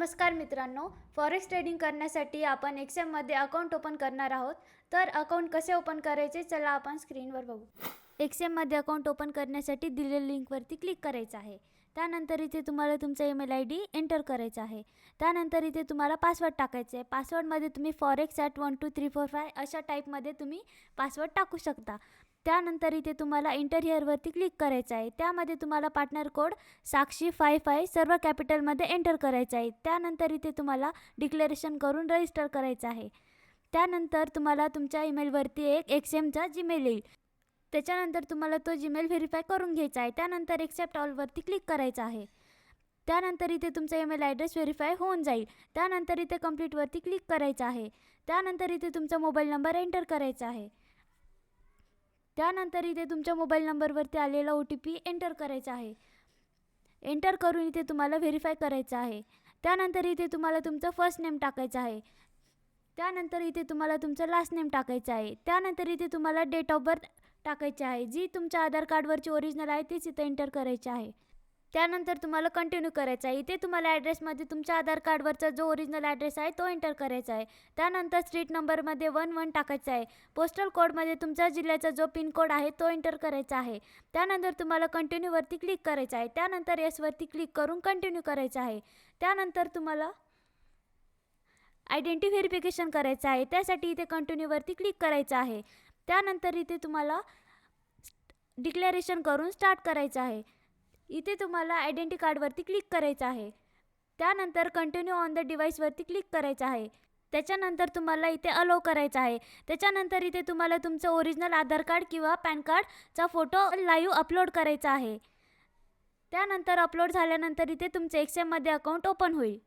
नमस्कार मित्रांनो, forex trading करण्यासाठी आपण एक्सेलमध्ये अकाउंट ओपन करणार आहोत. तर अकाउंट कसे ओपन करायचे चला आपण स्क्रीनवर बघू. एक्सेलमध्ये अकाउंट ओपन करण्यासाठी दिलेल्या लिंकवरती क्लिक करायचं आहे. त्यानंतर इथे तुम्हाला तुमचा ईमेल आय डी एंटर करायचा आहे. त्यानंतर इथे तुम्हाला पासवर्ड टाकायचा आहे. पासवर्डमध्ये तुम्ही forex@1234 अशा टाईपमध्ये तुम्ही पासवर्ड टाकू शकता. त्यानंतर इथे तुम्हाला एंटर हिअरवरती क्लिक करायचं आहे. त्यामध्ये तुम्हाला पार्टनर कोड साक्षी55 सर्व कॅपिटलमध्ये एंटर करायचं आहे. त्यानंतर इथे तुम्हाला डिक्लेरेशन करून रजिस्टर करायचं आहे. त्यानंतर तुम्हाला तुमच्या ईमेलवरती एक एक्सएमचा जीमेल येईल. त्याच्यानंतर तुम्हाला तो जीमेल व्हेरीफाय करून घ्यायचा आहे. त्यानंतर एक्सेप्ट ऑलवरती क्लिक करायचं आहे. त्यानंतर इथे तुमचा ईमेल ॲड्रेस व्हेरीफाय होऊन जाईल. त्यानंतर इथे कंप्लीटवरती क्लिक करायचं आहे. त्यानंतर इथे तुमचा मोबाईल नंबर एंटर करायचा आहे. त्यानंतर इथे तुमच्या मोबाईल नंबरवरती आलेला OTP एंटर करायचा आहे. एंटर करून इथे तुम्हाला व्हेरीफाय करायचं आहे. त्यानंतर इथे तुम्हाला तुमचं फर्स्ट नेम टाकायचं आहे. त्यानंतर इथे तुम्हाला तुमचं लास्ट नेम टाकायचं आहे. त्यानंतर इथे तुम्हाला डेट ऑफ बर्थ टाकायची आहे. जी तुमच्या आधार कार्डवरची ओरिजिनल आहे तीच इथे एंटर करायची आहे. त्यानंतर तुम्हाला कंटिन्यू करायचं आहे. इथे तुम्हाला ॲड्रेसमध्ये तुमच्या आधार कार्डवरचा जो ओरिजिनल ॲड्रेस आहे तो एंटर करायचा आहे. त्यानंतर स्ट्रीट नंबरमध्ये 11 टाकायचा आहे. पोस्टल कोडमध्ये तुमच्या जिल्ह्याचा जो पिनकोड आहे तो एंटर करायचा आहे. त्यानंतर तुम्हाला कंटिन्यूवरती क्लिक करायचं आहे. त्यानंतर येसवरती क्लिक करून कंटिन्यू करायचं आहे. त्यानंतर तुम्हाला आयडेंटिटी व्हेरिफिकेशन करायचं आहे. त्यासाठी इथे कंटिन्यूवरती क्लिक करायचं आहे. त्यानंतर इथे तुम्हाला डिक्लेरेशन करून स्टार्ट करायचं आहे. इथे तुम्हाला आयडेंटिटी कार्डवरती क्लिक करायचं आहे. त्यानंतर कंटिन्यू ऑन द डिव्हाइसवरती क्लिक करायचं आहे. त्याच्यानंतर तुम्हाला इथे अलो करायचं आहे. त्याच्यानंतर इथे तुम्हाला तुमचं ओरिजिनल आधार कार्ड किंवा पॅन कार्डचा फोटो लाईव्ह अपलोड करायचा आहे. त्यानंतर अपलोड झाल्यानंतर इथे तुमचं एक्सेलमध्ये अकाउंट ओपन होईल.